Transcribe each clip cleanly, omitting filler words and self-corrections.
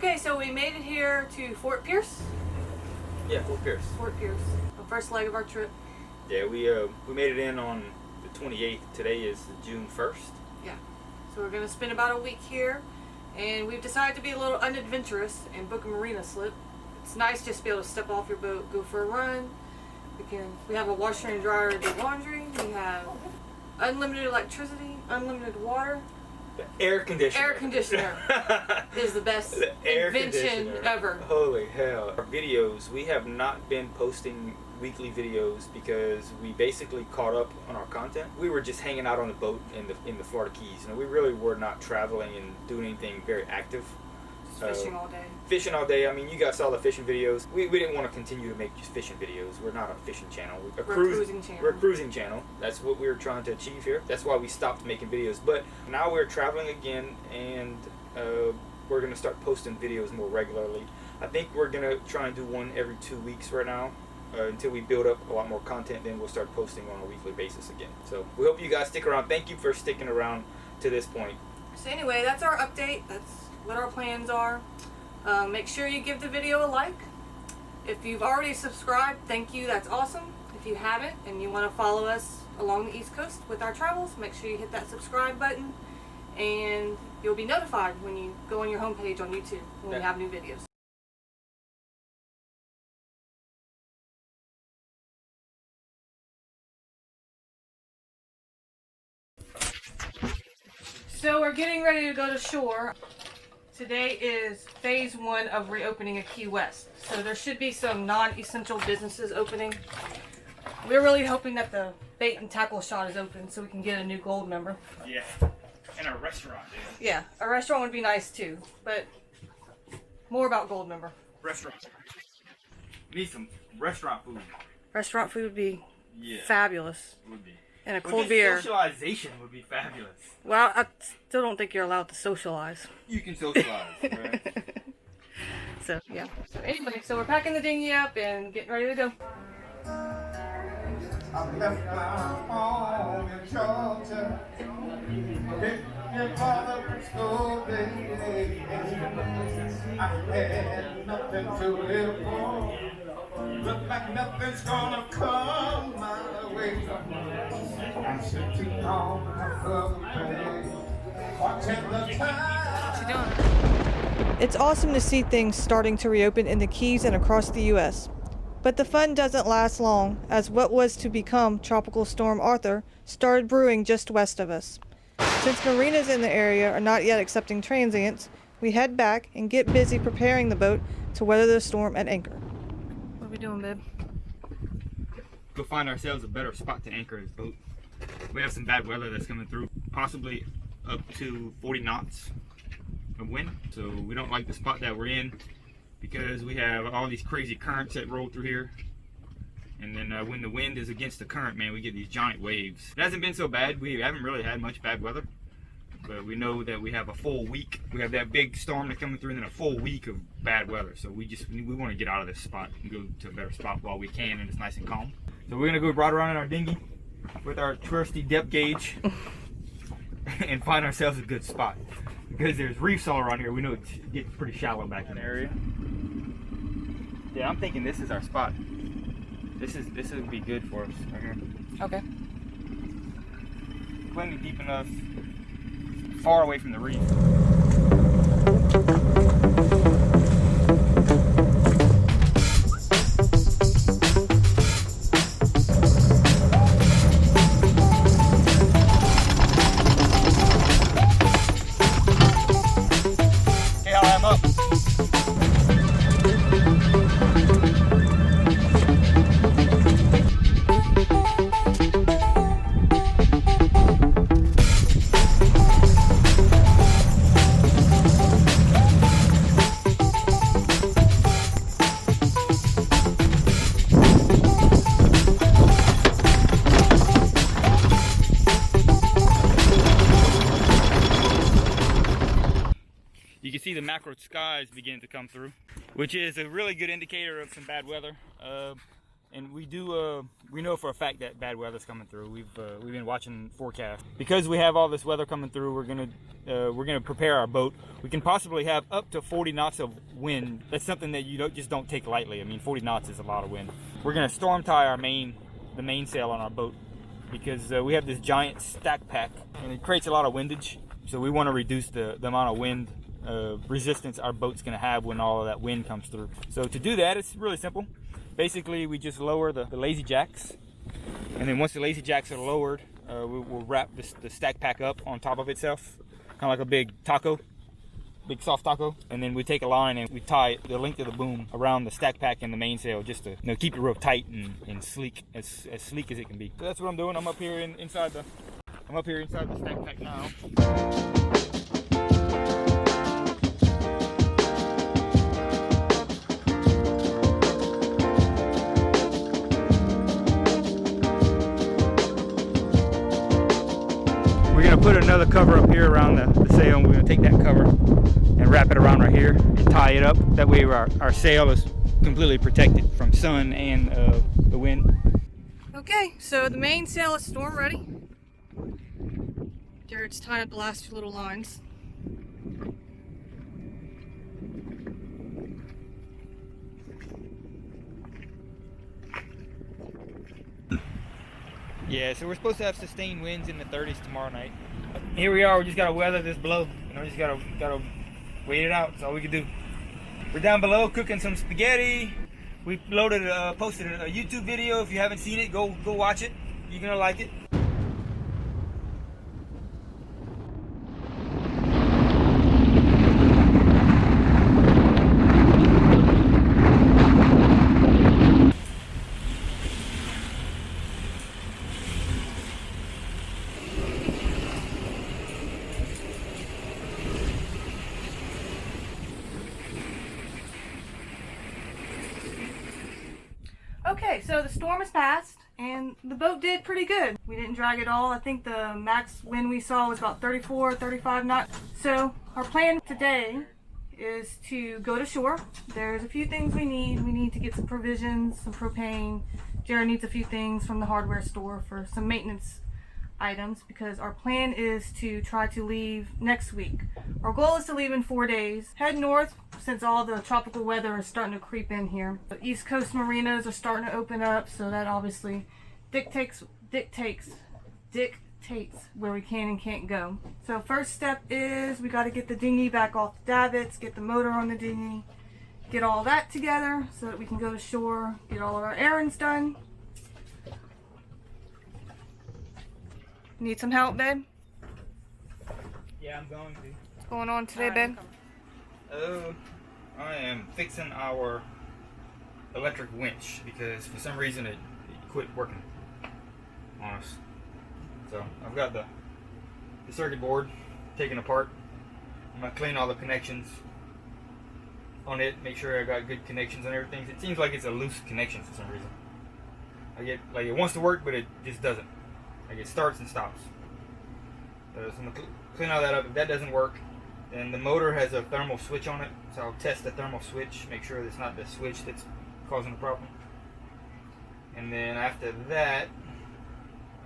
Okay, so we made it here to Fort Pierce. Yeah, Fort Pierce. Fort Pierce, the first leg of our trip. Yeah, we made it in on the 28th. Today is June 1st. Yeah, so we're gonna spend about a week here, and we've decided to be a little unadventurous and book a marina slip. It's nice just to be able to step off your boat, go for a run. We have a washer and dryer to do laundry. We have unlimited electricity, unlimited water. The air conditioner. Air conditioner is the best invention ever. Holy hell. Our videos, we have not been posting weekly videos because we basically caught up on our content. We were just hanging out on the boat in the Florida Keys. We really were not traveling and doing anything very active. Fishing all day. Fishing all day. I mean, you guys saw the fishing videos. We didn't want to continue to make just fishing videos. We're not a fishing channel. We're a cruising channel. We're a cruising channel. That's what we were trying to achieve here. That's why we stopped making videos. But now we're traveling again, and we're going to start posting videos more regularly. I think we're going to try and do one every 2 weeks right now. Until we build up a lot more content, then we'll start posting on a weekly basis again. So we hope you guys stick around. Thank you for sticking around to this point. So anyway, that's our update. That's what our plans are. Make sure you give the video a like. If you've already subscribed, thank you, that's awesome. If you haven't and you want to follow us along the East Coast with our travels, make sure you hit that subscribe button, and you'll be notified when you go on your homepage on YouTube when we have new videos. So we're getting ready to go to shore. Today is phase 1 of reopening of Key West. So there should be some non-essential businesses opening. We're really hoping that the bait and tackle shop is open so we can get a new gold member. Yeah, and a restaurant, dude. Yeah, a restaurant would be nice too, but more about gold member. Restaurant. We need some restaurant food. Restaurant food would be fabulous. Would be. And a cold beer. Socialization would be fabulous. Well, I still don't think you're allowed to socialize. You can socialize, right? So, yeah. So anyway, so we're packing the dinghy up and getting ready to go. I left my home in Georgia. Your father school day. I had nothing to live for. Look like nothing's gonna come my way. I'm sitting on my birthday, watching the time. What's she doing? It's awesome to see things starting to reopen in the Keys and across the U.S. But the fun doesn't last long, as what was to become Tropical Storm Arthur started brewing just west of us. Since marinas in the area are not yet accepting transients, we head back and get busy preparing the boat to weather the storm at anchor. What are we doing, babe? Go find ourselves a better spot to anchor this boat. We have some bad weather that's coming through, possibly up to 40 knots of wind. So we don't like the spot that we're in because we have all these crazy currents that roll through here. And then when the wind is against the current, man, we get these giant waves. It hasn't been so bad. We haven't really had much bad weather. But we know that we have a full week. We have that big storm that's coming through and then a full week of bad weather. So we want to get out of this spot and go to a better spot while we can and it's nice and calm. So we're gonna go ride around in our dinghy with our trusty depth gauge and find ourselves a good spot. Because there's reefs all around here, we know it gets pretty shallow back in the area. Yeah, I'm thinking this is our spot. This would be good for us right here. Okay. Plenty deep enough, far away from the reef. You can see the macro skies begin to come through, which is a really good indicator of some bad weather. And we do, we know for a fact that bad weather's coming through. We've been watching forecast. Because we have all this weather coming through, we're gonna prepare our boat. We can possibly have up to 40 knots of wind. That's something that you just don't take lightly. I mean, 40 knots is a lot of wind. We're gonna storm tie the mainsail on our boat because we have this giant stack pack and it creates a lot of windage. So we want to reduce the amount of wind resistance our boat's gonna have when all of that wind comes through. So to do that, it's really simple. Basically, we just lower the lazy jacks, and then once the lazy jacks are lowered, we'll wrap the stack pack up on top of itself, kind of like a big soft taco, and then we take a line and we tie the length of the boom around the stack pack and the mainsail just to keep it real tight and sleek, as sleek as it can be. So that's what I'm doing. I'm up here inside the stack pack now. We're gonna put another cover up here around the sail, and we're gonna take that cover and wrap it around right here and tie it up. That way our sail is completely protected from sun and the wind. Okay, so the mainsail is storm ready. Jared's tying up the last few little lines. Yeah, so we're supposed to have sustained winds in the 30s tomorrow night. Here we are, we just gotta weather this blow. Just gotta wait it out. That's all we can do. We're down below cooking some spaghetti. We posted a YouTube video. If you haven't seen it, go watch it. You're gonna like it. Okay, so the storm has passed and the boat did pretty good. We didn't drag at all. I think the max wind we saw was about 34, 35 knots. So our plan today is to go to shore. There's a few things we need. We need to get some provisions, some propane. Jared needs a few things from the hardware store for some maintenance items because our plan is to try to leave next week. Our goal is to leave in 4 days. Head north since all the tropical weather is starting to creep in here. The East Coast marinas are starting to open up, so that obviously dictates where we can and can't go. So first step is we got to get the dinghy back off the davits, get the motor on the dinghy, get all that together so that we can go to shore, get all of our errands done. Need some help, babe? Yeah, I'm going to. What's going on today, babe? I am fixing our electric winch because for some reason it quit working on us. So I've got the circuit board taken apart. I'm gonna clean all the connections on it, make sure I got good connections and everything. It seems like it's a loose connection for some reason. I get like it wants to work, but it just doesn't. Like it starts and stops. So I'm gonna clean all that up. If that doesn't work, then the motor has a thermal switch on it. So I'll test the thermal switch, make sure it's not the switch that's causing the problem. And then after that,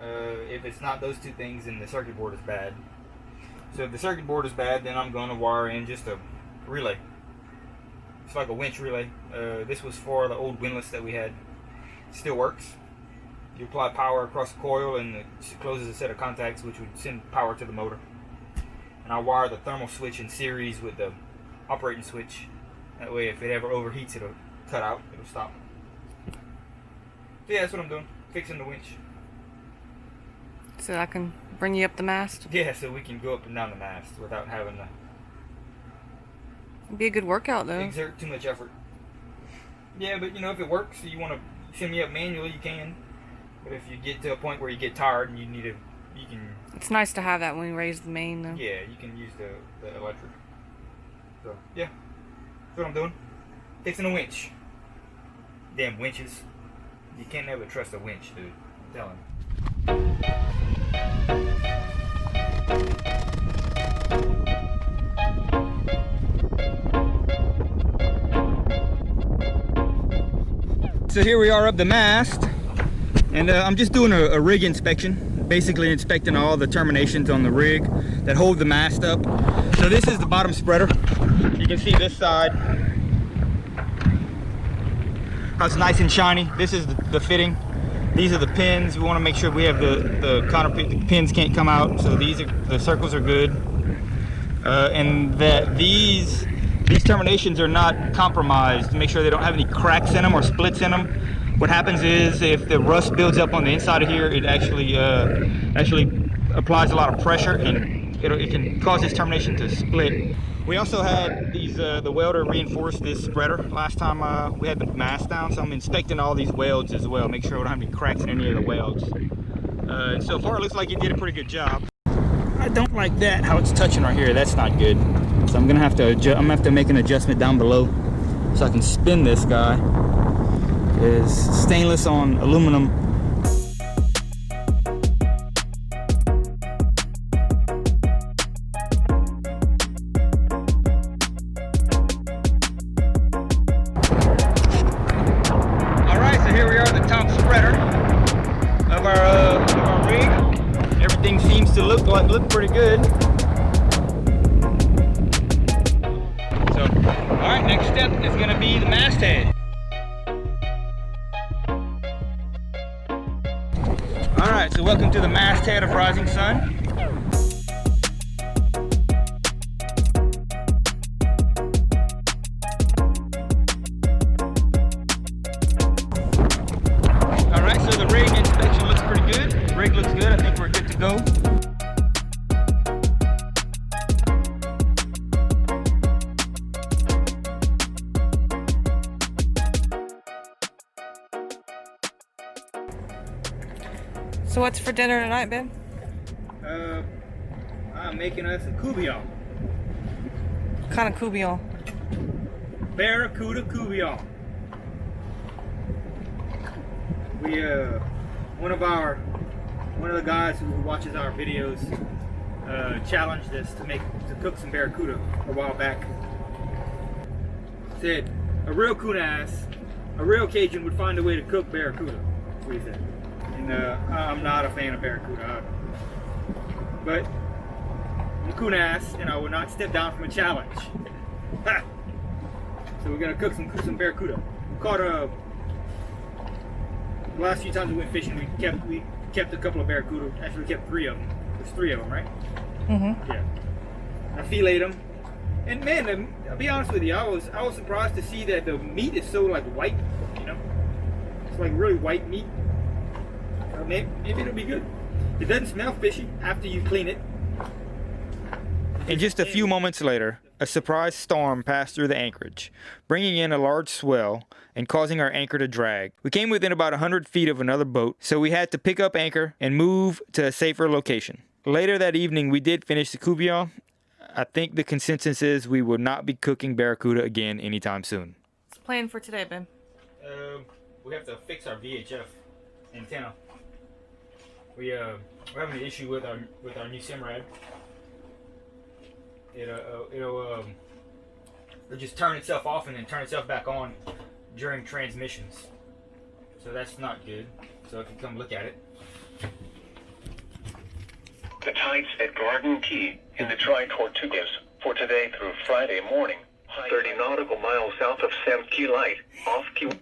if it's not those two things, then the circuit board is bad. So if the circuit board is bad, then I'm going to wire in just a relay. It's like a winch relay. This was for the old windlass that we had. It still works. You apply power across the coil and it closes a set of contacts which would send power to the motor. And I'll wire the thermal switch in series with the operating switch. That way if it ever overheats, it'll cut out, it'll stop. So yeah, that's what I'm doing, fixing the winch. So I can bring you up the mast? Yeah, so we can go up and down the mast without having to It'd be a good workout though. exert too much effort. Yeah, but you know, if it works, you want to send me up manually, you can. But if you get to a point where you get tired and you need to, you can. It's nice to have that when we raise the main though. Yeah, you can use the electric. So yeah, that's what I'm doing. Fixing a winch. Damn winches. You can't never trust a winch, dude. I'm telling you. so here we are up the mast, and I'm just doing a rig inspection, basically inspecting all the terminations on the rig that hold the mast up. So this is the bottom spreader. You can see this side, how it's nice and shiny. This is the fitting. These are the pins. We want to make sure we have the counterpin. The pins can't come out, so the circles are good, and that these terminations are not compromised. To make sure they don't have any cracks in them or splits in them. What happens is if the rust builds up on the inside of here, it actually applies a lot of pressure, and it can cause this termination to split. We also had these the welder reinforce this spreader last time we had the mast down, so I'm inspecting all these welds as well, make sure we don't have any cracks in any of the welds. And so far it looks like it did a pretty good job. I don't like that, how it's touching right here. That's not good. So I'm gonna have to make an adjustment down below so I can spin this guy. It's stainless on aluminum. All right, so here we are at the top spreader of our rig. Everything seems to look pretty good. So, all right, next step is going to be the masthead. All right, so welcome to the masthead of Rising Sun. All right, so the rig inspection looks pretty good. The rig looks good. I think we're good to go. So what's for dinner tonight, Ben? I'm making us a coubillon. What kind of coubillon? Barracuda coubillon. We one of the guys who watches our videos challenged us to cook some barracuda a while back. Said a real coon-ass, a real Cajun would find a way to cook barracuda. That's what he said. And I'm not a fan of barracuda, but I'm a coon-ass, and I will not step down from a challenge. So we're gonna cook some barracuda. We caught the last few times we went fishing, we kept a couple of barracuda. Actually, we kept 3 of them. There's 3 of them, right? Mm-hmm. Yeah. I filleted them, and man, I'll be honest with you, I was surprised to see that the meat is so like white. You know, it's like really white meat. Maybe it'll be good. It doesn't smell fishy after you clean it. And just a few moments later, a surprise storm passed through the anchorage, bringing in a large swell and causing our anchor to drag. We came within about 100 feet of another boat, so we had to pick up anchor and move to a safer location. Later that evening, we did finish the coubillon. I think the consensus is we will not be cooking barracuda again anytime soon. What's the plan for today, Ben? We have to fix our VHF antenna. We're having an issue with our new Simrad. It'll just turn itself off and then turn itself back on during transmissions. So that's not good. So if you come look at it. The tides at Garden Key in the Tri-Tortugas for today through Friday morning. 30 nautical miles south of Sam Key Light, off Key.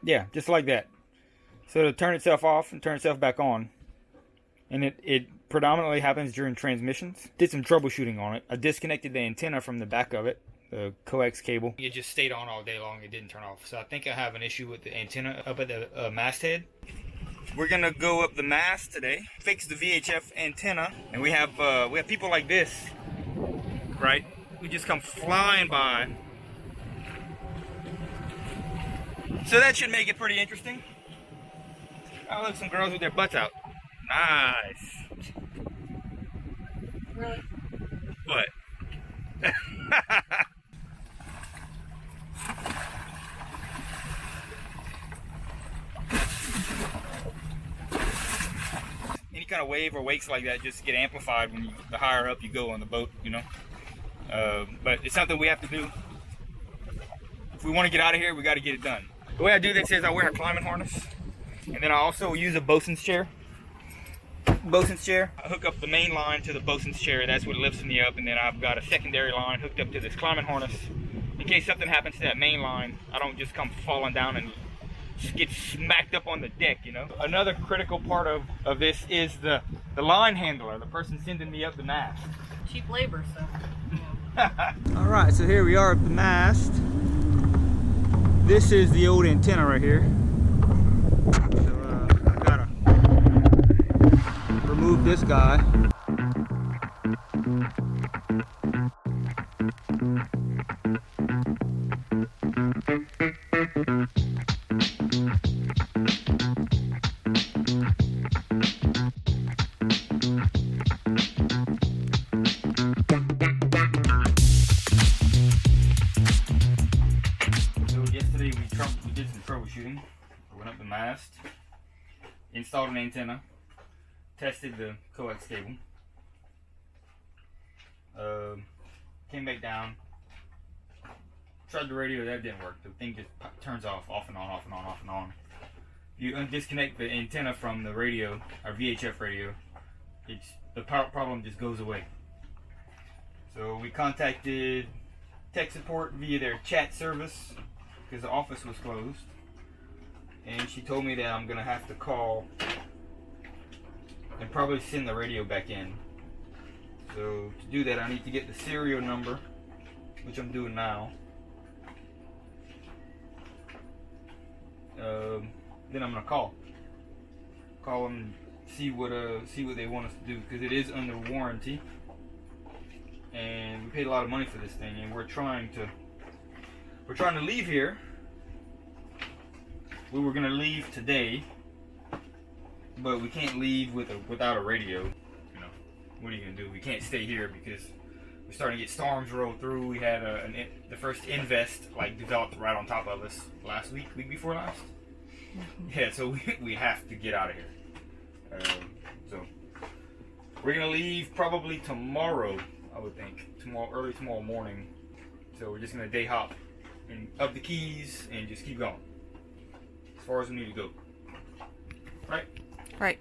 Yeah, just like that. So it'll turn itself off and turn itself back on. And it predominantly happens during transmissions. Did some troubleshooting on it. I disconnected the antenna from the back of it, the coax cable. It just stayed on all day long. It didn't turn off. So I think I have an issue with the antenna up at the masthead. We're gonna go up the mast today, fix the VHF antenna, and we have people like this, right? We just come flying by. So that should make it pretty interesting. Oh, look, some girls with their butts out. Nice. Really? What? Any kind of wave or wakes like that just get amplified when the higher up you go on the boat, you know. But it's something we have to do. we want to get out of here, we got to get it done. The way I do this is I wear a climbing harness, and then I also use a bosun's chair. I hook up the main line to the bosun's chair. That's what lifts me up, and then I've got a secondary line hooked up to this climbing harness. In case something happens to that main line, I don't just come falling down and get smacked up on the deck, you know. Another critical part of this is the line handler, the person sending me up the mast. Cheap labor, so. All right, so here we are at the mast. This is the old antenna right here. So I gotta remove this guy. We did some troubleshooting. I went up the mast, installed an antenna, tested the coax cable, came back down, tried the radio, that didn't work. The thing just turns off and on, off and on, off and on. You disconnect the antenna from the radio, our VHF radio, the power problem just goes away. So we contacted tech support via their chat service, because the office was closed, and she told me that I'm gonna have to call and probably send the radio back in. So to do that, I need to get the serial number, which I'm doing now. Then I'm gonna call them, see what they want us to do, because it is under warranty, and we paid a lot of money for this thing, and we're trying to leave here. We were gonna leave today, but we can't leave without a radio. You know, what are you gonna do? We can't stay here because we're starting to get storms roll through. We had the first invest developed right on top of us last week before last. Yeah, so we have to get out of here. So we're gonna leave probably tomorrow, I would think, early tomorrow morning. So we're just gonna day hop and up the keys and just keep going as far as we need to go. Right.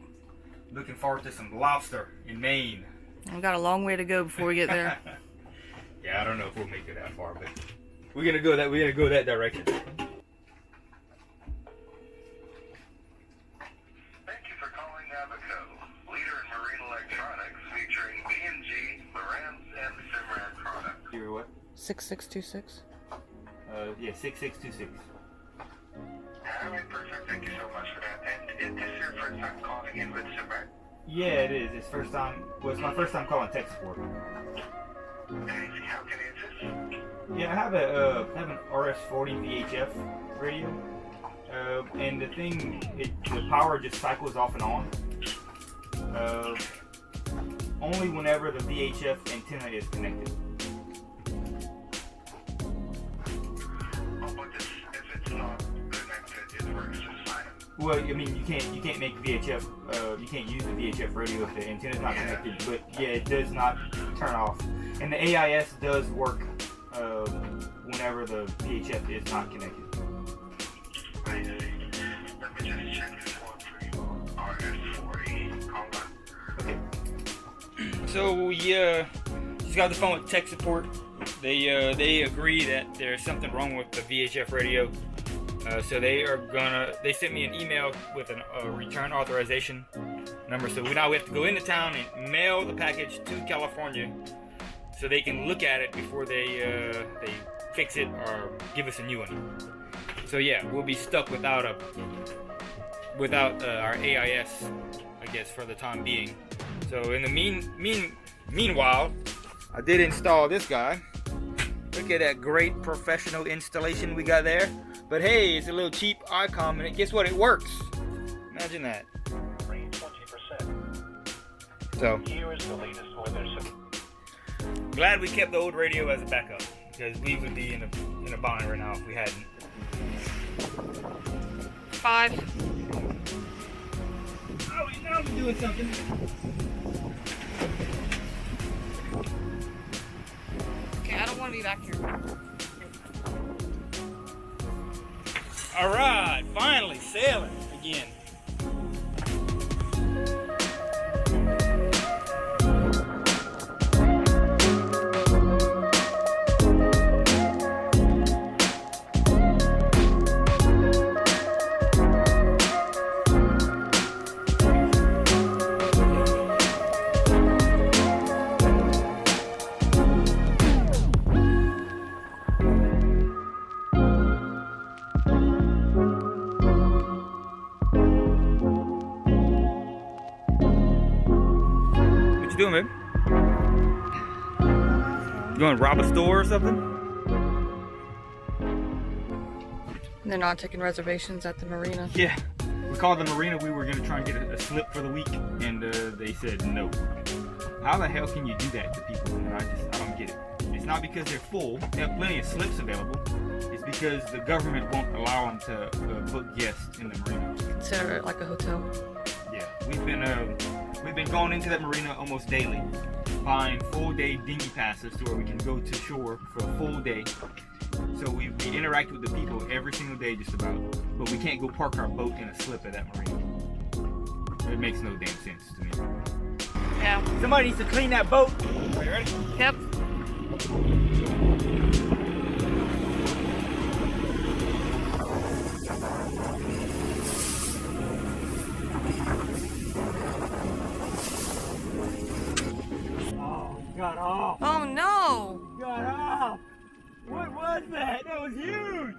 Looking forward to some lobster in Maine. We've got a long way to go before we get there. Yeah, I don't know if we'll make it that far, but we're gonna go that direction. Thank you for calling Abaco, leader in marine electronics, featuring B&G, Lowrance, and Simrad products. You're what? 6626. Yeah, 6626. Alright, perfect. Thank you so much for that. And is this your first time calling in with Simrad? Yeah, it is. It's first time. Well, it's my first time calling tech support. Okay, how can I assist? Yeah, I have an RS-40 VHF radio, and the thing, the power just cycles off and on. Only whenever the VHF antenna is connected. Oh, but if it's not connected, it works just fine. Well, I mean, you can't make VHF. You can't use the VHF radio if the antenna's not connected. But yeah, it does not turn off, and the AIS does work whenever the VHF is not connected. I see. Let me just check this one for you. RS-40 combat. Okay. So we just got the phone with tech support. They agree that there's something wrong with the VHF radio. So they sent me an email with a return authorization number. So now we have to go into town and mail the package to California so they can look at it before they fix it or give us a new one. So yeah, we'll be stuck without our AIS, I guess, for the time being. So in the meanwhile, I did install this guy. Look at that great professional installation we got there. But hey, it's a little cheap icon, and guess what? It works. Imagine that. 20%. So Here is the latest weather. glad we kept the old radio as a backup, because we would be in a bind right now if we hadn't. 5. Oh, now we're doing something. Okay, I don't want to be back here. All right, finally sailing again. What you doing, babe? You going to rob a store or something? They're not taking reservations at the marina. Yeah. We called the marina. We were going to try and get a slip for the week, and they said no. How the hell can you do that to people? And I don't get it. It's not because they're full. They have plenty of slips available. It's because the government won't allow them to book guests in the marina. Consider it like a hotel. Yeah, we've been going into that marina almost daily, buying full-day dinghy passes to where we can go to shore for a full day. So we interact with the people every single day, just about. But we can't go park our boat in a slip at that marina. It makes no damn sense to me. Yeah. Somebody needs to clean that boat. Are you ready? Yep. Oh, got off. Oh no! Got off. What was that? That was huge.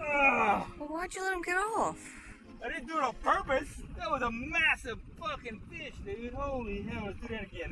Ugh. Well, why'd you let him get off? I didn't do it on purpose. That was a massive fucking fish, dude. Holy hell, let's do that again.